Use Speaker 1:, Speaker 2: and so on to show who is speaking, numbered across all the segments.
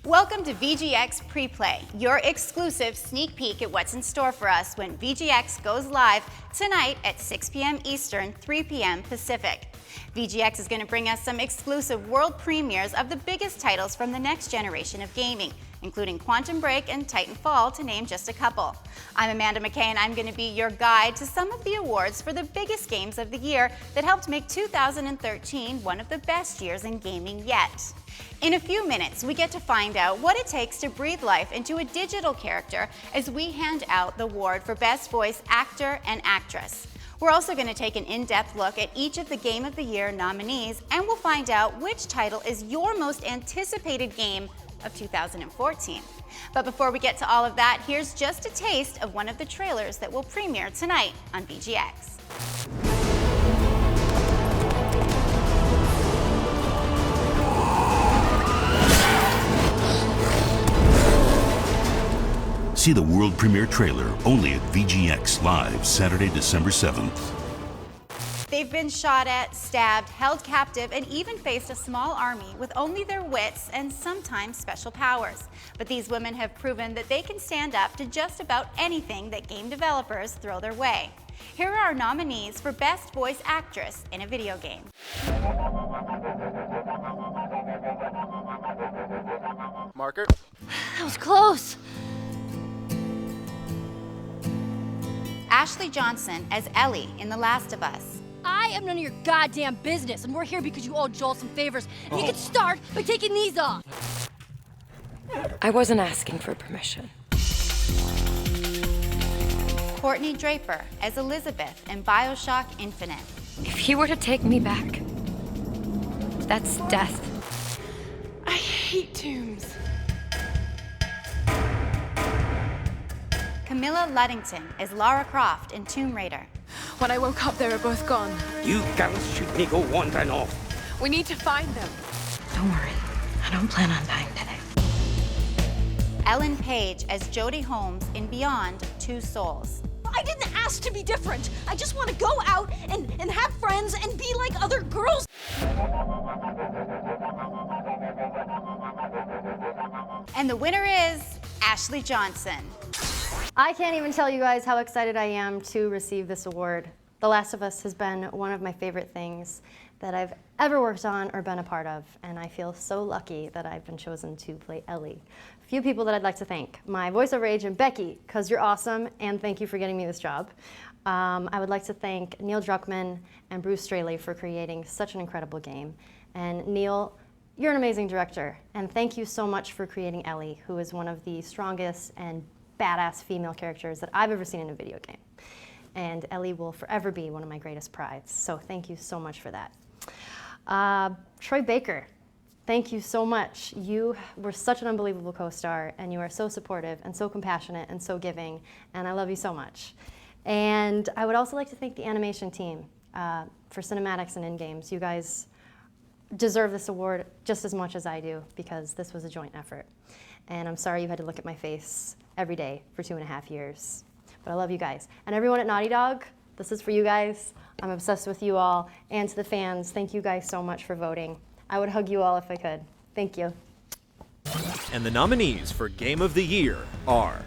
Speaker 1: Welcome to VGX Pre-Play, your exclusive sneak peek at what's in store for us when VGX goes live tonight at 6 p.m. Eastern, 3 p.m. Pacific. VGX is going to bring us some exclusive world premieres of the biggest titles from the next generation of gaming, including Quantum Break and Titanfall, to name just a couple. I'm Amanda McKay, and I'm going to be your guide to some of the awards for the biggest games of the year that helped make 2013 one of the best years in gaming yet. In a few minutes, we get to find out what it takes to breathe life into a digital character as we hand out the award for Best Voice Actor and Actress. We're also going to take an in-depth look at each of the Game of the Year nominees, and we'll find out which title is your most anticipated game of 2014. But before we get to all of that, here's just a taste of one of the trailers that will premiere tonight on VGX.
Speaker 2: See the world premiere trailer only at VGX Live, Saturday, December 7th.
Speaker 1: They've been shot at, stabbed, held captive, and even faced a small army with only their wits and sometimes special powers. But these women have proven that they can stand up to just about anything that game developers throw their way. Here are our nominees for Best Voice Actress in a Video Game.
Speaker 3: Marker.
Speaker 4: That was close.
Speaker 1: Ashley Johnson as Ellie in The Last of Us.
Speaker 4: I am none of your goddamn business, and we're here because you owe Joel some favors. And you can start by taking these off.
Speaker 5: I wasn't asking for permission.
Speaker 1: Courtney Draper as Elizabeth in BioShock Infinite.
Speaker 5: If he were to take me back, that's death. I hate tombs.
Speaker 1: Camilla Luddington as Lara Croft in Tomb Raider.
Speaker 5: When I woke up, they were both gone.
Speaker 3: You girls should me go wandering off.
Speaker 5: We need to find them. Don't worry, I don't plan on dying today.
Speaker 1: Ellen Page as Jodie Holmes in Beyond Two Souls.
Speaker 4: I didn't ask to be different. I just want to go out and have friends and be like other girls.
Speaker 1: And the winner is Ashley Johnson.
Speaker 6: I can't even tell you guys how excited I am to receive this award. The Last of Us has been one of my favorite things that I've ever worked on or been a part of, and I feel so lucky that I've been chosen to play Ellie. A few people that I'd like to thank. My voiceover agent, Becky, because you're awesome, and thank you for getting me this job. I would like to thank Neil Druckmann and Bruce Straley for creating such an incredible game. And Neil, you're an amazing director, and thank you so much for creating Ellie, who is one of the strongest and badass female characters that I've ever seen in a video game. And Ellie will forever be one of my greatest prides. So thank you so much for that. Troy Baker, thank you so much. You were such an unbelievable co-star, and you are so supportive and so compassionate and so giving, and I love you so much. And I would also like to thank the animation team for cinematics and in-games. You guys deserve this award just as much as I do, because this was a joint effort. And I'm sorry you had to look at my face every day for 2.5 years. But I love you guys. And everyone at Naughty Dog, this is for you guys. I'm obsessed with you all. And to the fans, thank you guys so much for voting. I would hug you all if I could. Thank you.
Speaker 7: And the nominees for Game of the Year are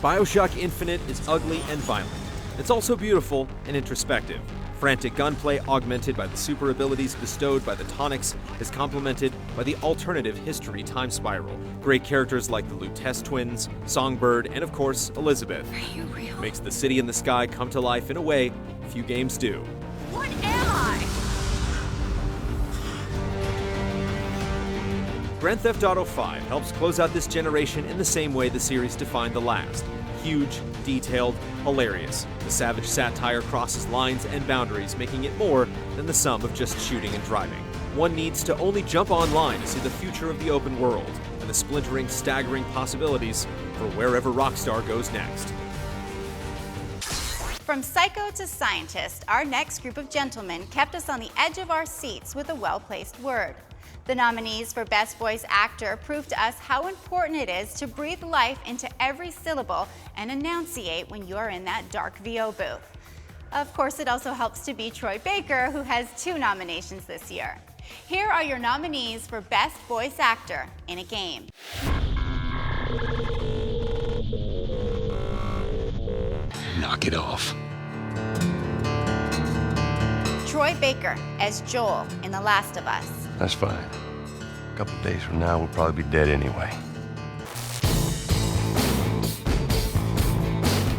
Speaker 7: BioShock Infinite is ugly and violent. It's also beautiful and introspective. Frantic gunplay augmented by the super abilities bestowed by the tonics is complemented by the alternative history time spiral. Great characters like the Lutece twins, Songbird, and of course, Elizabeth.
Speaker 5: Are you real?
Speaker 7: Makes the city in the sky come to life in a way few games do.
Speaker 4: What am I?
Speaker 7: Grand Theft Auto V helps close out this generation in the same way the series defined the last. Huge, detailed, hilarious. The savage satire crosses lines and boundaries, making it more than the sum of just shooting and driving. One needs to only jump online to see the future of the open world and the splintering, staggering possibilities for wherever Rockstar goes next.
Speaker 1: From psycho to scientist, our next group of gentlemen kept us on the edge of our seats with a well-placed word. The nominees for Best Voice Actor prove to us how important it is to breathe life into every syllable and enunciate when you are in that dark VO booth. Of course, it also helps to be Troy Baker, who has 2 nominations this year. Here are your nominees for Best Voice Actor in a Game.
Speaker 8: Knock it off.
Speaker 1: Troy Baker as Joel in The Last of Us.
Speaker 9: That's fine. A couple days from now, we'll probably be dead anyway.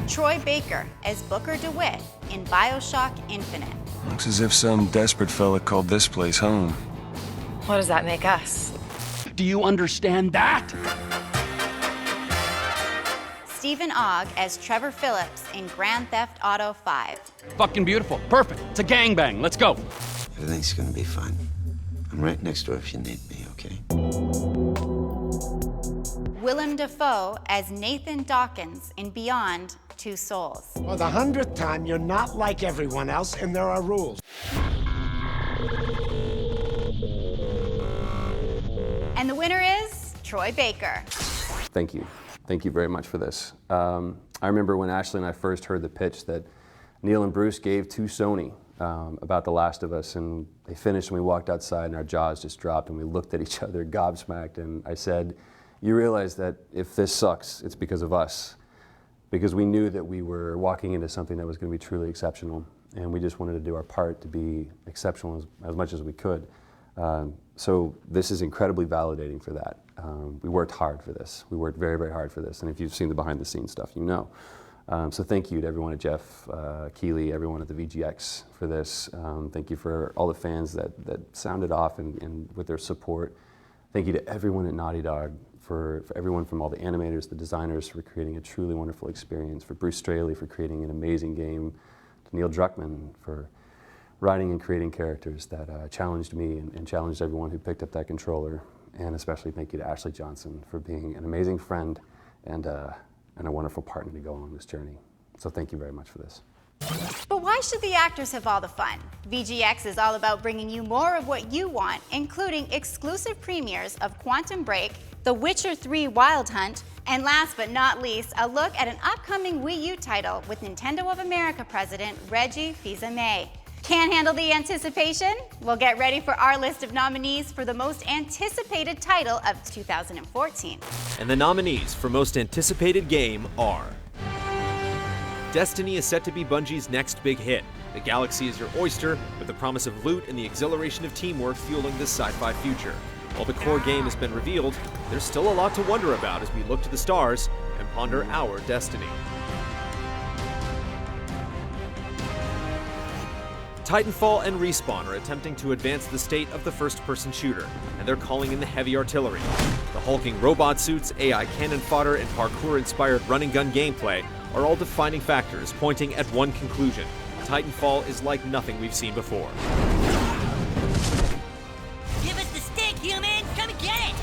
Speaker 1: Troy Baker as Booker DeWitt in BioShock Infinite.
Speaker 9: Looks as if some desperate fella called this place home.
Speaker 5: What does that make us?
Speaker 8: Do you understand that?
Speaker 1: Stephen Ogg as Trevor Phillips in Grand Theft Auto 5.
Speaker 8: Fucking beautiful. Perfect. It's a gangbang. Let's go.
Speaker 10: Everything's gonna be fine. I'm right next door if you need me, okay?
Speaker 1: Willem Dafoe as Nathan Dawkins in Beyond Two Souls.
Speaker 11: For the 100th time, you're not like everyone else, and there are rules.
Speaker 1: And the winner is Troy Baker.
Speaker 12: Thank you. Thank you very much for this. I remember when Ashley and I first heard the pitch that Neil and Bruce gave to Sony about The Last of Us, and they finished and we walked outside and our jaws just dropped and we looked at each other gobsmacked, and I said, you realize that if this sucks, it's because of us. Because we knew that we were walking into something that was going to be truly exceptional, and we just wanted to do our part to be exceptional as much as we could. So this is incredibly validating for that. We worked hard for this. We worked very, very hard for this, and if you've seen the behind-the-scenes stuff, you know. So thank you to everyone at Jeff Keighley, everyone at the VGX for this. Thank you for all the fans that sounded off and with their support. Thank you to everyone at Naughty Dog, for everyone from all the animators, the designers for creating a truly wonderful experience, for Bruce Straley for creating an amazing game, to Neil Druckmann for writing and creating characters that challenged me and challenged everyone who picked up that controller, and especially thank you to Ashley Johnson for being an amazing friend and a wonderful partner to go on this journey. So thank you very much for this.
Speaker 1: But why should the actors have all the fun? VGX is all about bringing you more of what you want, including exclusive premieres of Quantum Break, The Witcher 3 Wild Hunt, and last but not least, a look at an upcoming Wii U title with Nintendo of America president Reggie Fils-Aimé. Can't handle the anticipation? Well, get ready for our list of nominees for the most anticipated title of 2014.
Speaker 7: And the nominees for most anticipated game are... Destiny is set to be Bungie's next big hit. The galaxy is your oyster, with the promise of loot and the exhilaration of teamwork fueling this sci-fi future. While the core game has been revealed, there's still a lot to wonder about as we look to the stars and ponder our destiny. Titanfall and Respawn are attempting to advance the state of the first-person shooter, and they're calling in the heavy artillery. The hulking robot suits, AI cannon fodder, and parkour-inspired run-and-gun gameplay are all defining factors pointing at one conclusion: Titanfall is like nothing we've seen before.
Speaker 4: Give us the stick, humans! Come and get it!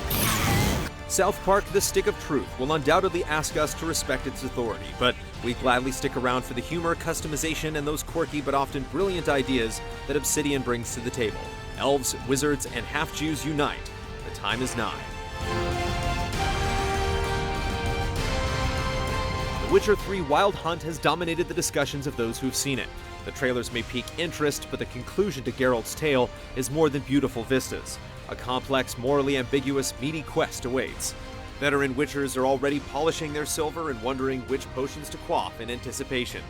Speaker 7: South Park: The Stick of Truth will undoubtedly ask us to respect its authority, but we gladly stick around for the humor, customization, and those quirky but often brilliant ideas that Obsidian brings to the table. Elves, wizards, and half-Jews unite. The time is nigh. The Witcher 3 Wild Hunt has dominated the discussions of those who've seen it. The trailers may pique interest, but the conclusion to Geralt's tale is more than beautiful vistas. A complex, morally ambiguous, meaty quest awaits. Veteran Witchers are already polishing their silver and wondering which potions to quaff in anticipation.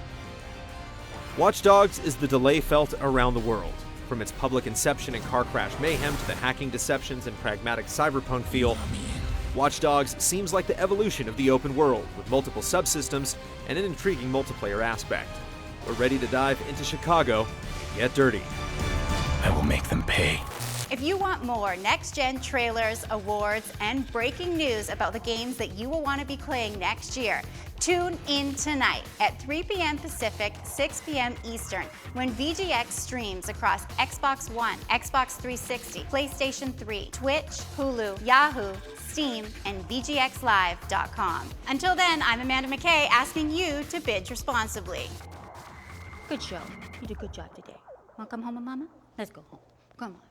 Speaker 7: Watch Dogs is the delay felt around the world. From its public inception and car crash mayhem to the hacking deceptions and pragmatic cyberpunk feel, Watch Dogs seems like the evolution of the open world, with multiple subsystems and an intriguing multiplayer aspect. We're ready to dive into Chicago and get dirty.
Speaker 8: I will make them pay.
Speaker 1: If you want more next-gen trailers, awards, and breaking news about the games that you will want to be playing next year, tune in tonight at 3 p.m. Pacific, 6 p.m. Eastern, when VGX streams across Xbox One, Xbox 360, PlayStation 3, Twitch, Hulu, Yahoo, Steam, and VGXLive.com. Until then, I'm Amanda McKay asking you to binge responsibly.
Speaker 4: Good show. You did a good job today.
Speaker 1: Want to come home with Mama? Let's go home. Come on.